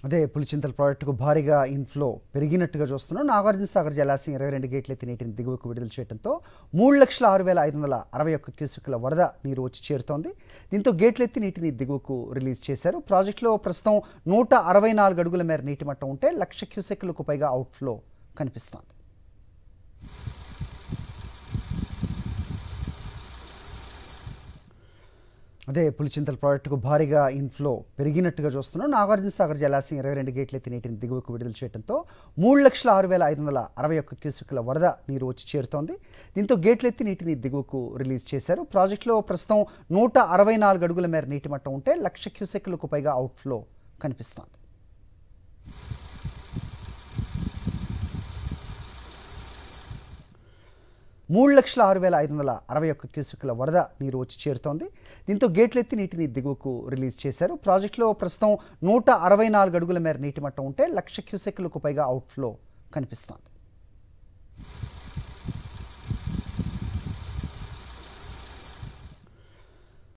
అదే పులిచింతల ప్రాజెక్టుకు భారీగా ఇన్ఫ్లో పెరిగినట్టుగా చూస్తున్నాం. నాగార్జునసాగర్ జలాశయం 22 గేట్లు ఎత్తి నీటిని దిగువకు విడుదల చేయడంతో 3,06,561 క్యూసెక్కుల వరద నీరు వచ్చి చేరుతోంది. దీంతో గేట్లు ఎత్తి నీటిని దిగువకు రిలీజ్ చేశారు. ప్రాజెక్టులో ప్రస్తుతం 164 అడుగుల మేర నీటి మట్టం ఉంటే 1,00,000 క్యూసెక్కులకు పైగా అవుట్ఫ్లో కనిపిస్తోంది. అదే పులిచింతల ప్రాజెక్టుకు భారీగా ఇన్ఫ్లో పెరిగినట్టుగా చూస్తున్నాం. నాగార్జునసాగర్ జలాశయం 22 గేట్లు ఎత్తి నీటిని దిగువకు విడుదల చేయడంతో 3,06,561 క్యూసెక్కుల వరద నీరు వచ్చి చేరుతోంది. దీంతో గేట్లు ఎత్తి నీటిని దిగువకు రిలీజ్ చేశారు. ప్రాజెక్టులో ప్రస్తుతం 164 అడుగుల మేర నీటి మట్టం ఉంటే 1,00,000 క్యూసెక్కులకు పైగా అవుట్ఫ్లో కనిపిస్తోంది. మూడు 3,06,561 క్యూసెక్కుల వరద నీరు వచ్చి చేరుతోంది. దీంతో గేట్లు ఎత్తి నీటిని దిగువకు రిలీజ్ చేశారు. ప్రాజెక్టులో ప్రస్తుతం 164 అడుగుల మేర నీటి మట్టం ఉంటే 1,00,000 క్యూసెక్కులకు పైగా అవుట్ఫ్లో కనిపిస్తోంది.